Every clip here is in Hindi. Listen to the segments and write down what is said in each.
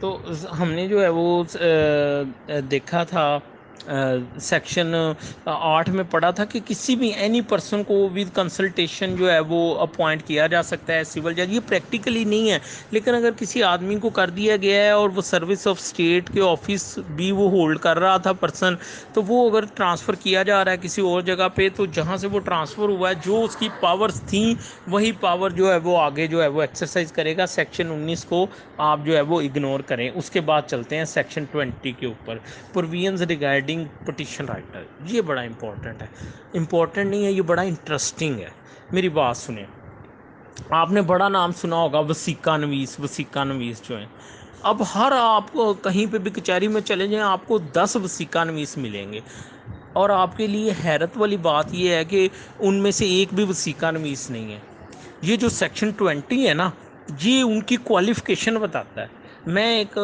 तो हमने जो है वो देखा था सेक्शन 8 में पढ़ा था कि किसी भी एनी पर्सन को विद कंसल्टेशन जो है वो अपॉइंट किया जा सकता है सिविल जज। ये प्रैक्टिकली नहीं है, लेकिन अगर किसी आदमी को कर दिया गया है और वो सर्विस ऑफ स्टेट के ऑफिस भी वो होल्ड कर रहा था पर्सन, तो वो अगर ट्रांसफ़र किया जा रहा है किसी और जगह पे, तो जहाँ से वो ट्रांसफ़र हुआ है जो उसकी पावर्स थी वही पावर जो है वो आगे जो है वो एक्सरसाइज करेगा। सेक्शन 19 को आप जो है वो इग्नोर करें। उसके बाद चलते हैं सेक्शन 20 के ऊपर, प्रोविजंस रिगार्डिंग पिटिशन राइटर। ये बड़ा इंपॉर्टेंट है, इंपॉर्टेंट नहीं है, ये बड़ा इंटरेस्टिंग है। मेरी बात सुने, आपने बड़ा नाम सुना होगा वसीका नवीस। वसीका नवीस जो है, अब हर आपको कहीं पे भी कचहरी में चले जाएं आपको 10 वसीका नवीस मिलेंगे, और आपके लिए हैरत वाली बात यह है कि उनमें से एक भी वसीका नवीस नहीं है। ये जो सेक्शन 20 है ना, ये उनकी क्वालिफ़िकेशन बताता है। मैं एक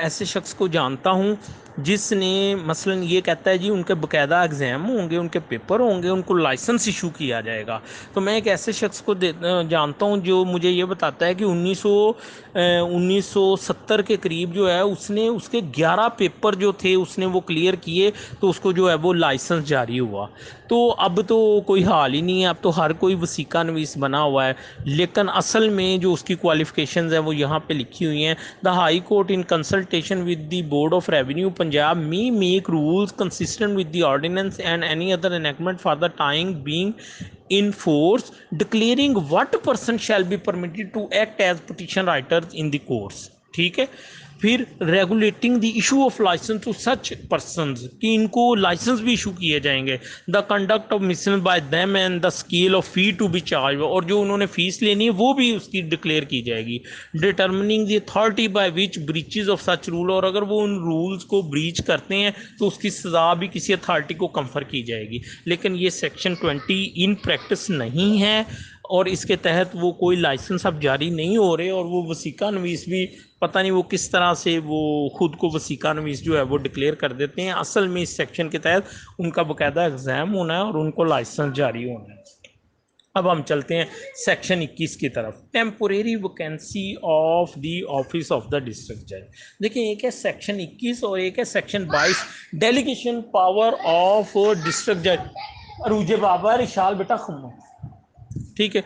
ऐसे शख्स को जानता हूँ जिसने मसलन ये कहता है जी उनके बकायदा एग्ज़ाम होंगे, उनके पेपर होंगे, उनको लाइसेंस इशू किया जाएगा। तो मैं एक ऐसे शख्स को जानता हूँ जो मुझे ये बताता है कि 1970 के करीब जो है उसने उसके 11 पेपर जो थे उसने वो क्लियर किए, तो उसको जो है वो लाइसेंस जारी हुआ। तो अब तो कोई हाल ही नहीं है, अब तो हर कोई वसीका नवीस बना हुआ है। लेकिन असल में जो उसकी क्वालिफ़िकेशंस हैं वो यहाँ पे लिखी हुई हैं। The high court in consultation with the board of revenue Punjab may make rules consistent with the ordinance and any other enactment for the time being in force, declaring what person shall be permitted to act as petition writers in the courts। ठीक है, फिर regulating the issue of license to such persons, कि इनको लाइसेंस भी इशू किए जाएंगे। The conduct of mission by them and the scale of fee to be charge, और जो उन्होंने फीस लेनी है वो भी उसकी डिक्लेयर की जाएगी। Determining the authority by which breaches of such rule, और अगर वो उन रूल्स को ब्रीच करते हैं तो उसकी सज़ा भी किसी अथॉरिटी को कंफर की जाएगी। लेकिन ये सेक्शन 20 इन प्रैक्टिस नहीं है, और इसके तहत वो कोई लाइसेंस अब जारी नहीं हो रहे, और वो वसीका नवीस भी पता नहीं वो किस तरह से वो खुद को वसीका नवीस जो है वो डिक्लेयर कर देते हैं। असल में इस सेक्शन के तहत उनका बाकायदा एग्ज़ाम होना है और उनको लाइसेंस जारी होना है। अब हम चलते हैं सेक्शन 21 की तरफ, temporary vacancy of the office of the district जज। देखिए, एक है सेक्शन 21 और एक है section 22, delegation power of district जज। अरूजे बाबा रिशाल बेटा खम्मा, ठीक है,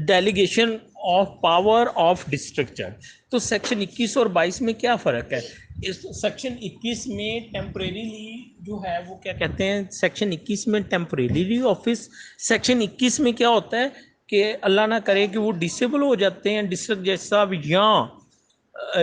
delegation of power of district जज। तो सेक्शन 21 और 22 में क्या फ़र्क है? इस सेक्शन 21 में टेम्परेरीली जो है वो क्या कहते हैं, सेक्शन 21 में टेम्परेरी ऑफिस। सेक्शन 21 में क्या होता है कि अल्लाह ना करे कि वो डिसेबल हो जाते हैं डिस्ट्रिक्ट जज साहब,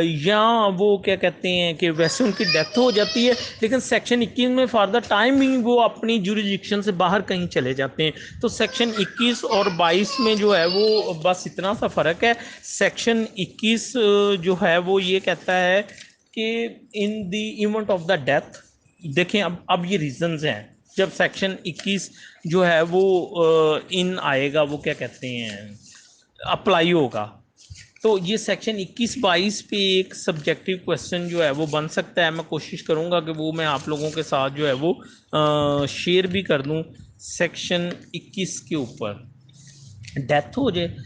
या वो क्या कहते हैं कि वैसे उनकी डेथ हो जाती है, लेकिन सेक्शन 21 में फॉर द टाइमिंग वो अपनी जुरिडिक्शन से बाहर कहीं चले जाते हैं। तो सेक्शन 21 और 22 में जो है वो बस इतना सा फ़र्क है। सेक्शन 21 जो है वो ये कहता है कि in the event of the death, देखें अब ये रीजंस हैं जब सेक्शन 21 जो है वो इन आएगा, वो क्या कहते हैं अप्लाई होगा। तो ये सेक्शन 21-22 पे एक सब्जेक्टिव क्वेश्चन जो है वो बन सकता है। मैं कोशिश करूँगा कि वो मैं आप लोगों के साथ जो है वो शेयर भी कर दूँ। सेक्शन 21 के ऊपर डेथ हो जाए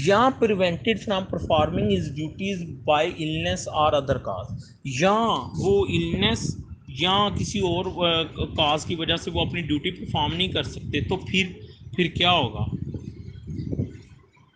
या prevented from performing is duties by illness और अदर काज, या वो इलनेस या किसी और काज की वजह से वो अपनी ड्यूटी परफॉर्म नहीं कर सकते, तो फिर क्या होगा?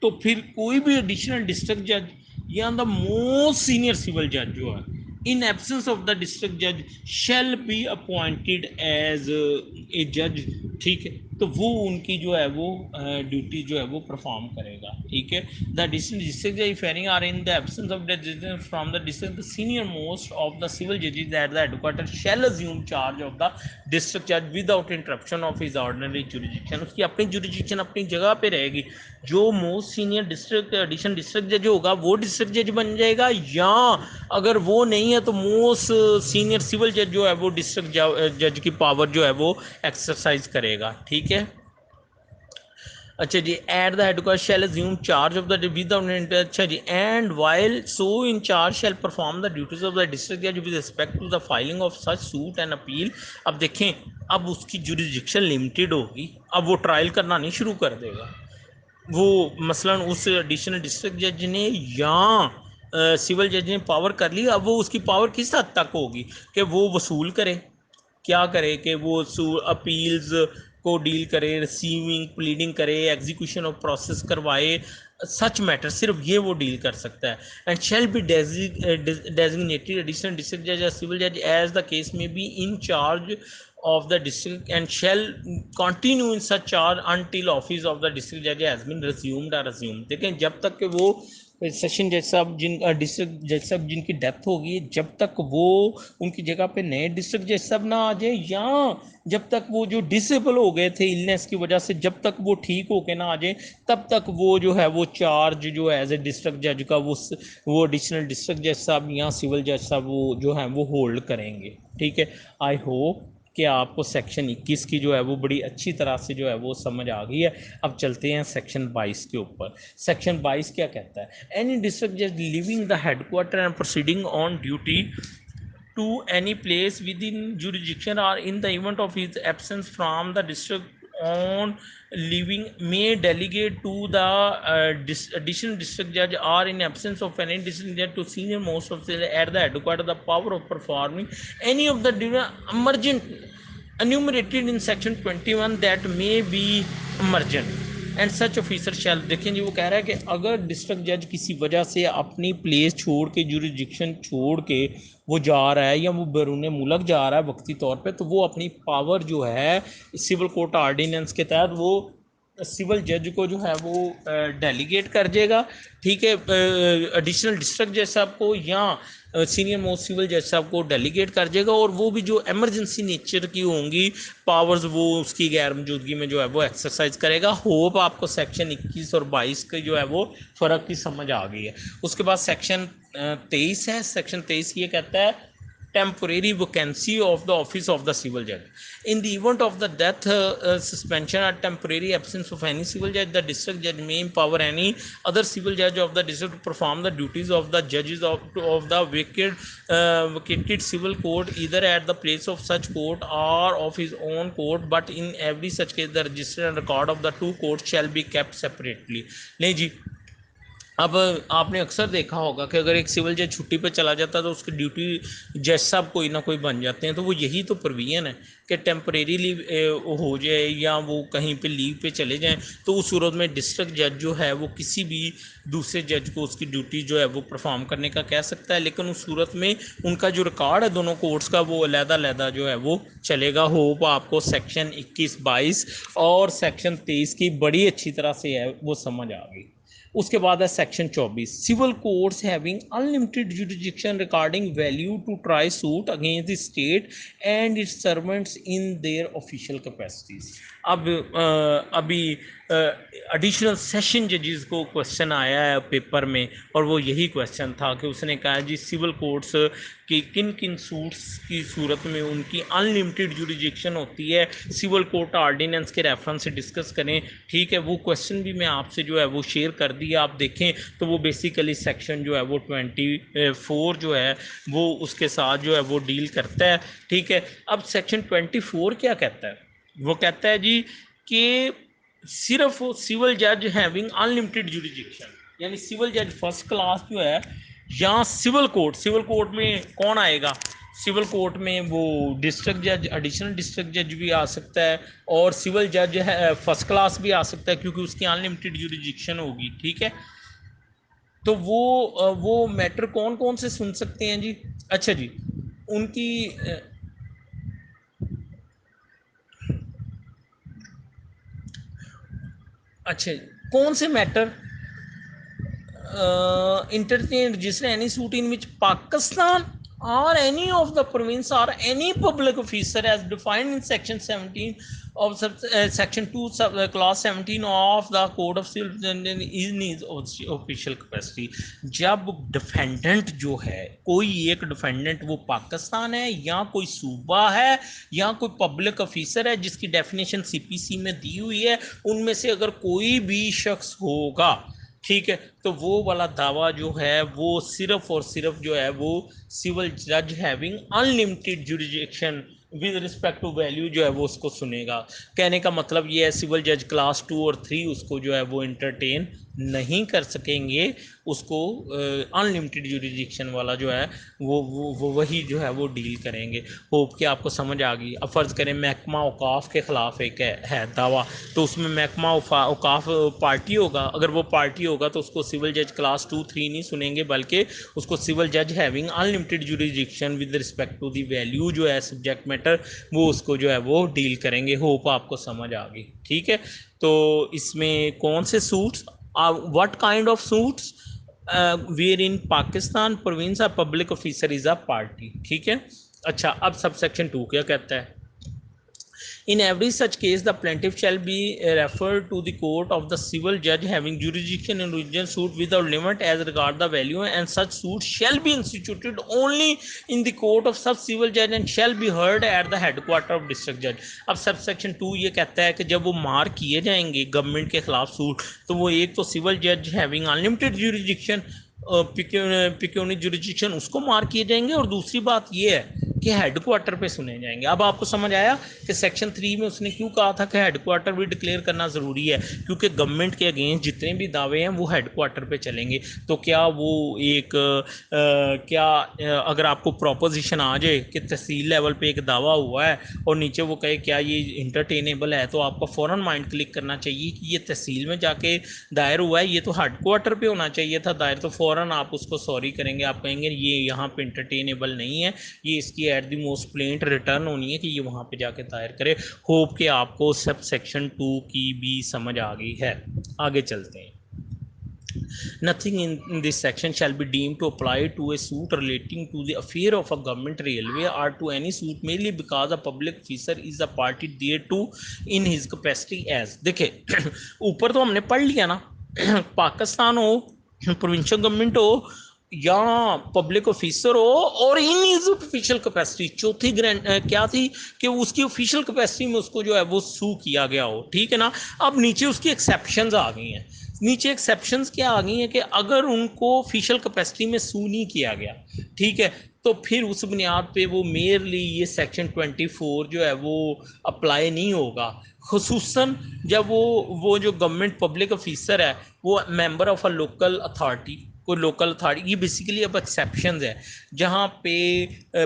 तो फिर कोई भी एडिशनल डिस्ट्रिक्ट जज या द मोस्ट सीनियर सिविल जज जो है in absence of the district जज shall be appointed as a जज, ठीक है, तो वो उनकी जो है वो ड्यूटी जो है वो परफॉर्म करेगा। ठीक है, द डिस्ट्रिक्ट जज fairing are in the absence of the जज from the district, the senior most of the civil जजेस eight the headquarter shall assume charge of the district जज without interruption of his ordinary jurisdiction. उसकी अपनी जुरिडिक्शन अपनी जगह पे रहेगी। जो most senior district addition district जज होगा वो डिस्ट्रिक्ट जज बन जाएगा, या अगर वो नहीं है तो मोस्ट सीनियर सिविल जज जो है वो डिस्ट्रिक्ट जज की पावर जो है वो एक्सरसाइज करेगा। ठीक है, अच्छा जी, at the headquarter shall assume charge of the without, अच्छा जी, and while so in charge shall perform the duties of the district जज with respect to the filing of such suit and appeal. अब देखें, अब उसकी जुरिडिक्शन लिमिटेड होगी, अब वो ट्रायल करना नहीं शुरू कर देगा। वो मसलन उस एडिशनल डिस्ट्रिक्ट जज ने या सिविल जज ने पावर कर ली, अब वो उसकी पावर किस हद तक होगी कि वो वसूल करे, क्या करे कि वो अपील्स को डील करे, रिसीविंग प्लीडिंग करे, एग्जीक्यूशन ऑफ प्रोसेस करवाए, सच मैटर सिर्फ ये वो डील कर सकता है। And shall be designated additional district जज या सिविल जज एज द केस में be in charge of the district and shall continue in such charge until office of the district judge has been resumed or assumed। देखें जब तक कि वो सेशन जज साहब डिस्ट्रिक्ट जज साहब जिनकी डेथ होगी, जब तक वो उनकी जगह पे नए डिस्ट्रिक्ट जज साहब ना आ जाए, या जब तक वो जो डिसेबल हो गए थे इलनेस की वजह से, जब तक वो ठीक होके ना आ जाए, तब तक वो जो है वो चार्ज जो है एज ए डिस्ट्रिक्ट जज का वो एडिशनल डिस्ट्रिक्ट जज साहब या सिविल जज साहब वो जो है वो होल्ड करेंगे। ठीक है, आई होप कि आपको सेक्शन 21 की जो है वो बड़ी अच्छी तरह से जो है वो समझ आ गई है। अब चलते हैं सेक्शन 22 के ऊपर। सेक्शन 22 क्या कहता है? एनी डिस्ट्रिक्ट जज living the headquarter and proceeding on duty to any place within jurisdiction or in the event of his absence from the district on leaving may delegate to the additional district judge or in absence of any district judge to senior most officer at the headquarters the power of performing any of the emergent enumerated in section 21 that may be emergent and such officer shall. देखें जी, वो कह रहा है कि अगर डिस्ट्रिक्ट जज किसी वजह से अपनी प्लेस छोड़ के, जुरिडिक्शन छोड़ के वो जा रहा है या वो बैरून मुल्क जा रहा है वक्ती तौर पे, तो वो अपनी पावर जो है सिविल कोर्ट आर्डिनेंस के तहत वो सिविल जज को जो है वो डेलीगेट कर देगा। ठीक है, एडिशनल डिस्ट्रिक्ट जज साहब को या सीनियर मोस्ट सिविल जज साहब को डेलीगेट कर देगा, और वो भी जो एमरजेंसी नेचर की होंगी पावर्स वो उसकी गैर मौजूदगी में जो है वो एक्सरसाइज करेगा। होप आपको सेक्शन 21 और 22 के जो है वो फ़र्क की समझ आ गई है। उसके बाद सेक्शन 23 है। सेक्शन 23 ये कहता है temporary vacancy of the office of the civil judge in the event of the death, suspension or temporary absence of any civil judge, the district judge may empower any other civil judge of the district to perform the duties of the judges of the vacated civil court either at the place of such court or of his own court, but in every such case the register and record of the two courts shall be kept separately। नहीं जी, अब आपने अक्सर देखा होगा कि अगर एक सिविल जज छुट्टी पे चला जाता है तो उसकी ड्यूटी जज साहब कोई ना कोई बन जाते हैं। तो वो यही तो प्रोविजन है कि टेम्परेरी लीव हो जाए या वो कहीं पे लीव पे चले जाएं, तो उस सूरत में डिस्ट्रिक्ट जज जो है वो किसी भी दूसरे जज को उसकी ड्यूटी जो है वो परफॉर्म करने का कह सकता है, लेकिन उस सूरत में उनका जो रिकॉर्ड है दोनों कोर्ट्स का वो अलहदा जो है वो चलेगा। होप आपको सेक्शन 21-22 और सेक्शन 23 की बड़ी अच्छी तरह से है वो समझ आ गई। उसके बाद है section 24, civil courts having unlimited jurisdiction regarding value to try suit against the state and its servants in their official capacities. अब अभी एडिशनल सेशन जजेस को क्वेश्चन आया है पेपर में, और वो यही क्वेश्चन था कि उसने कहा जी सिविल कोर्ट्स की किन किन सूट्स की सूरत में उनकी अनलिमिटेड जुरिडिक्शन होती है, सिविल कोर्ट आर्डिनेंस के रेफरेंस से डिस्कस करें। ठीक है, वो क्वेश्चन भी मैं आपसे जो है वो शेयर कर दिया, आप देखें तो वो बेसिकली सेक्शन जो है वो 24 जो है वो उसके साथ जो है वो डील करता है। ठीक है, अब सेक्शन 24 क्या कहता है? वो कहता है जी कि सिर्फ सिविल जज हैविंग अनलिमिटेड जुरिडिक्शन, यानी सिविल जज फर्स्ट क्लास जो है, या सिविल कोर्ट में कौन आएगा? सिविल कोर्ट में वो डिस्ट्रिक्ट जज, एडिशनल डिस्ट्रिक्ट जज भी आ सकता है, और सिविल जज है फर्स्ट क्लास भी आ सकता है क्योंकि उसकी अनलिमिटेड जुरिडिक्शन होगी। ठीक है, तो वो मैटर कौन कौन से सुन सकते हैं जी? अच्छा जी, उनकी अच्छा, कौन से matter entertain register any suit in which Pakistan or any of the province or any public officer as defined in section 17 of section 2 clause 17 of the code of civil procedure in his official capacity। जब डिफेंडेंट जो है, कोई एक डिफेंडेंट वो पाकिस्तान है या कोई सूबा है या कोई पब्लिक ऑफिसर है जिसकी डेफिनेशन सीपीसी में दी हुई है, उनमें से अगर कोई भी शख्स होगा, ठीक है, तो वो वाला दावा जो है वो सिर्फ और सिर्फ जो है वो सिविल जज having unlimited jurisdiction with respect to value जो है वो उसको सुनेगा। कहने का मतलब ये है सिविल जज क्लास 2 और 3 उसको जो है वो इंटरटेन नहीं कर सकेंगे उसको अनलिमिटेड जुरिडिक्शन वाला जो है वो वही जो है वो डील करेंगे। होप कि आपको समझ आ गई। अब फ़र्ज़ करें महकमा औकाफ के ख़िलाफ़ एक है दावा, तो उसमें महकमा औकाफ पार्टी होगा। अगर वो पार्टी होगा तो उसको सिविल जज क्लास 2-3 नहीं सुनेंगे, बल्कि उसको सिविल जज having unlimited jurisdiction with respect to the value जो है सब्जेक्ट मैटर, वो उसको जो है वो डील करेंगे। होप आपको समझ आ गई। ठीक है, तो इसमें कौन से suits, what kind of suits where in Pakistan province a public officer is a party. ठीक है। अच्छा, अब सब सेक्शन 2 क्या कहता है? In every such case, the plaintiff shall be referred to the court of the civil judge having jurisdiction in original suit without limit as regard the value, and such suit shall be instituted only in the court of sub civil judge and shall be heard at the headquarter of district judge. अब सब सेक्शन 2 ये कहता है कि जब वो मार किए जाएंगे गवर्नमेंट के खिलाफ सूट, तो वो एक तो सिविल जज हैविंग अनलिमिटेड जुरिडिक्शन पिक्योनिक जुरिडिक्शन उसको मार किए जाएंगे, और दूसरी बात ये है कि हेडक्वार्टर पे सुने जाएंगे। अब आपको समझ आया कि सेक्शन 3 में उसने क्यों कहा था कि हेडक्वार्टर भी डिक्लेयर करना ज़रूरी है, क्योंकि गवर्नमेंट के अगेंस्ट जितने भी दावे हैं वो हेडक्वार्टर पे चलेंगे। तो क्या वो एक अगर आपको प्रॉपोजिशन आ जाए कि तहसील लेवल पे एक दावा हुआ है और नीचे वो कहे क्या ये इंटरटेनेबल है, तो आपका फ़ौरन माइंड क्लिक करना चाहिए कि ये तहसील में जाके दायर हुआ है, ये तो हेडक्वार्टर पे होना चाहिए था दायर, तो फ़ौरन आप उसको सॉरी करेंगे, आप कहेंगे ये यहाँ पे इंटरटेनेबल नहीं है, ये इसकी at the most plaint return होनी है कि ये वहाँ पे जाके दायर करे। होप कि आपको सब सेक्शन 2 की भी समझ आ गई है। आगे चलते हैं। Nothing in this section shall be deemed to apply to a suit relating to the affair of a government railway or to any suit merely because a public officer is a party thereto in his capacity as। देखिए ऊपर तो हमने पढ़ लिया ना, पाकिस्तान हो, प्रोविंशियल गवर्नमेंट हो, या पब्लिक ऑफिसर हो, और इन इज ऑफिशियल कैपेसिटी, चौथी ग्रैंड क्या थी कि उसकी ऑफिशियल कैपेसिटी में उसको जो है वो सू किया गया हो। ठीक है ना। अब नीचे उसकी एक्सेप्शंस आ गई हैं। नीचे एक्सेप्शंस क्या आ गई हैं कि अगर उनको ऑफिशियल कैपेसिटी में सू नहीं किया गया, ठीक है, तो फिर उस बुनियाद पे वो मेयरली ये सेक्शन 24 जो है वो अप्लाई नहीं होगा। खुसूसन जब वो जो गवर्नमेंट पब्लिक ऑफिसर है वो member of a local authority, कोई लोकल अथॉरिटी, ये बेसिकली अब एक्सेप्शन है जहाँ पे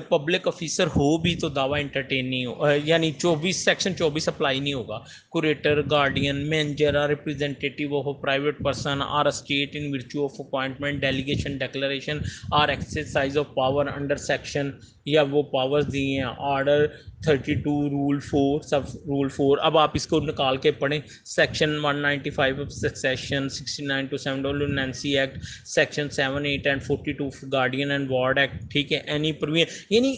पब्लिक ऑफिसर हो भी तो दावा इंटरटेन नहीं हो, यानी 24 सेक्शन 24 अप्लाई नहीं होगा। कुरेटर, गार्डियन, मैनेजर और representative of a private person or state in virtue of appointment, delegation, declaration or exercise of power under section, या वो पावर्स दिए हैं ऑर्डर 32 रूल 4 सब रूल 4। अब आप इसको निकाल के पढ़ें। Section 195 of succession, 69 to 7 nancy act, section 7, 8 and 42 guardian and ward act. ठीक है, एनी प्रोविजन, यानी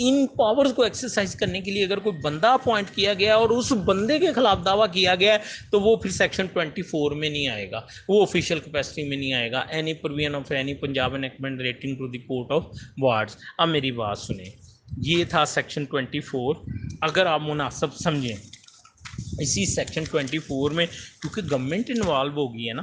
इन पावर्स को एक्सरसाइज करने के लिए अगर कोई बंदा अपॉइंट किया गया और उस बंदे के खिलाफ दावा किया गया है, तो वो फिर सेक्शन 24 में नहीं आएगा, वो ऑफिशियल कैपेसिटी में नहीं आएगा। Any provision of any Punjab enactment relating to the court of wards. अब मेरी बात सुने, ये था सेक्शन 24। अगर आप मुनासिब समझें इसी सेक्शन 24 में, क्योंकि गवर्नमेंट इन्वॉल्व हो गई है ना,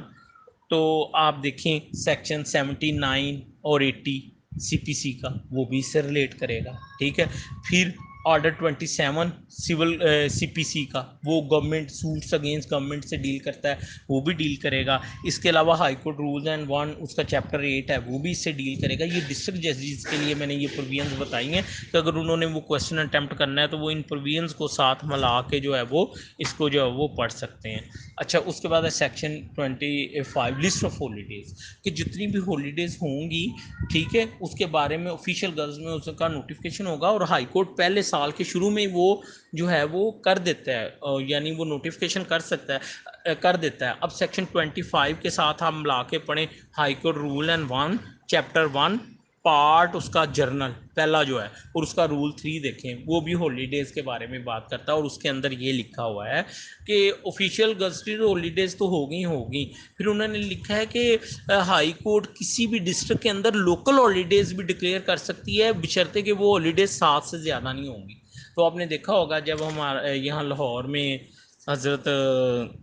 तो आप देखें सेक्शन 79 और 80 सीपीसी का, वो भी इससे रिलेट करेगा। ठीक है, फिर ऑर्डर 27 सिविल सीपीसी का, वो गवर्नमेंट सूट्स अगेंस्ट गवर्नमेंट से डील करता है, वो भी डील करेगा। इसके अलावा हाई कोर्ट रूल्स एंड 1 उसका चैप्टर 8 है, वो भी इससे डील करेगा। ये डिस्ट्रिक्ट जजेस के लिए मैंने ये प्रोविजंस बताई हैं कि अगर उन्होंने वो क्वेश्चन अटैम्प्ट करना है तो वो इन प्रोविजंस को साथ मिला के जो है वो इसको जो है वो पढ़ सकते हैं। अच्छा, उसके बाद है सेक्शन 25 लिस्ट ऑफ हॉलीडेज़, कि जितनी भी हॉलीडेज़ होंगी, ठीक है, उसके बारे में ऑफिशियल गज़ट में उसका नोटिफिकेशन होगा, और हाई कोर्ट पहले साल के शुरू में वो जो है वो कर देता है, यानी वो नोटिफिकेशन कर देता है। अब सेक्शन 25 के साथ हम ला के पढ़ें high court rule and 1 chapter 1 part उसका जर्नल पहला जो है, और उसका रूल 3 देखें, वो भी हॉलीडेज़ के बारे में बात करता है, और उसके अंदर ये लिखा हुआ है कि ऑफिशियल गज़टेड हॉलीडेज़ तो होगी। फिर उन्होंने लिखा है कि हाई कोर्ट किसी भी डिस्ट्रिक्ट के अंदर लोकल हॉलीडेज़ भी डिक्लेयर कर सकती है, बशर्ते कि वो हॉलीडेज़ 7 से ज़्यादा नहीं होंगी। तो आपने देखा होगा जब हमारे यहाँ लाहौर में हज़रत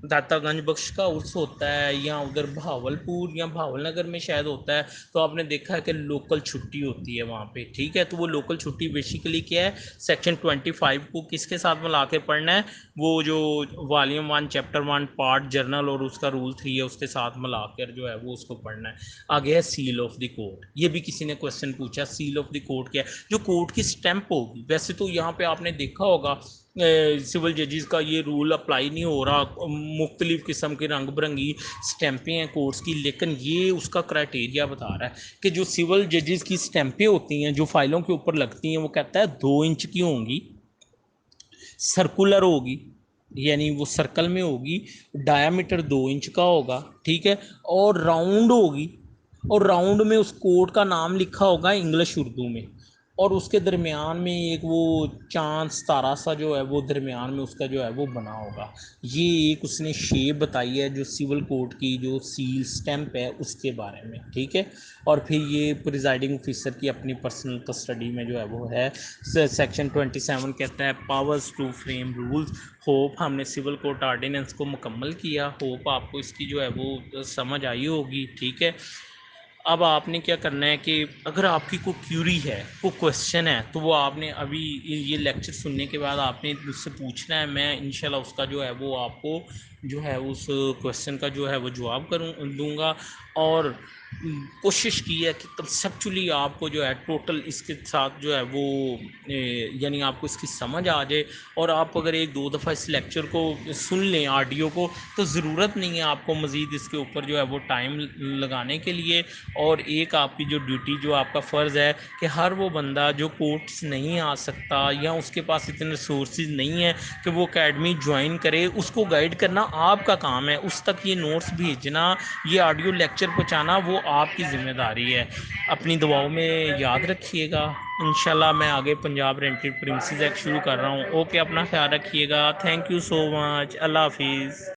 दातागंज बख्श का उर्स होता है, या उधर भावलपुर या भावलनगर में शायद होता है, तो आपने देखा है कि लोकल छुट्टी होती है वहाँ पे, ठीक है। तो वो लोकल छुट्टी बेसिकली क्या है, सेक्शन 25 को किसके साथ मिला के पढ़ना है, वो जो वॉल्यूम 1 चैप्टर 1 पार्ट जर्नल और उसका रूल 3 है उसके साथ मिला कर जो है वो उसको पढ़ना है। आगे है सील ऑफ द कोर्ट, ये भी किसी ने क्वेश्चन पूछा, सील ऑफ द कोर्ट क्या है, जो कोर्ट की स्टैंप होगी। वैसे तो यहाँ पे आपने देखा होगा सिविल जजेस का ये रूल अप्लाई नहीं हो रहा, मुख्तलिफ़ किस्म की रंग बिरंगी स्टैंपें हैं कोर्ट्स की, लेकिन ये उसका क्राइटेरिया बता रहा है कि जो सिविल जजेस की स्टैंपें होती हैं जो फाइलों के ऊपर लगती हैं, वो कहता है 2 इंच की होंगी, सर्कुलर होगी, यानी वो सर्कल में होगी, डायामीटर 2 इंच का होगा, ठीक है, और राउंड होगी, और राउंड में उस कोड का नाम लिखा होगा इंग्लिश उर्दू में, और उसके दरमियान में एक वो चांद तारा सा जो है वो दरमियान में उसका जो है वो बना होगा। ये एक उसने शेप बताई है जो सिविल कोड की जो सील स्टैंप है उसके बारे में, ठीक है। और फिर ये प्रिजाइडिंग ऑफिसर की अपनी पर्सनल कस्टडी में जो है वो है। सेक्शन 27 कहता है powers to frame rules. Hope हमने सिविल कोर्ट आर्डिनेंस को मुकम्मल किया, होप आपको इसकी जो है वो समझ आई होगी, ठीक है। अब आपने क्या करना है कि अगर आपकी कोई क्यूरी है, कोई क्वेश्चन है, तो वो आपने अभी ये लेक्चर सुनने के बाद आपने मुझसे पूछना है, मैं इंशाल्लाह उसका जो है वो आपको जो है उस क्वेश्चन का जो है वो जवाब करूँ दूंगा। और कोशिश की है कि कंसेप्चुअली आपको जो है टोटल इसके साथ जो है वो यानी आपको इसकी समझ आ जाए। और आप अगर एक दो दफ़ा इस लेक्चर को सुन लें ऑडियो को, तो ज़रूरत नहीं है आपको मज़ीद इसके ऊपर जो है वो टाइम लगाने के लिए। और एक आपकी जो ड्यूटी जो आपका फ़र्ज़ है कि हर वो बंदा जो कोर्ट्स नहीं आ सकता या उसके पास इतने रिसोर्सेज नहीं है कि वो अकेडमी ज्वाइन करे, उसको गाइड करना आपका काम है, उस तक ये नोट्स भेजना, ये ऑडियो लेक्चर पहुँचाना वो आपकी ज़िम्मेदारी है। अपनी दुआओं में याद रखिएगा। इंशाल्लाह मैं आगे पंजाब रेंटेड प्रिंसेस एक्ट शुरू कर रहा हूँ। ओके, अपना ख्याल रखिएगा। Thank you so much. अल्लाह हाफिज़।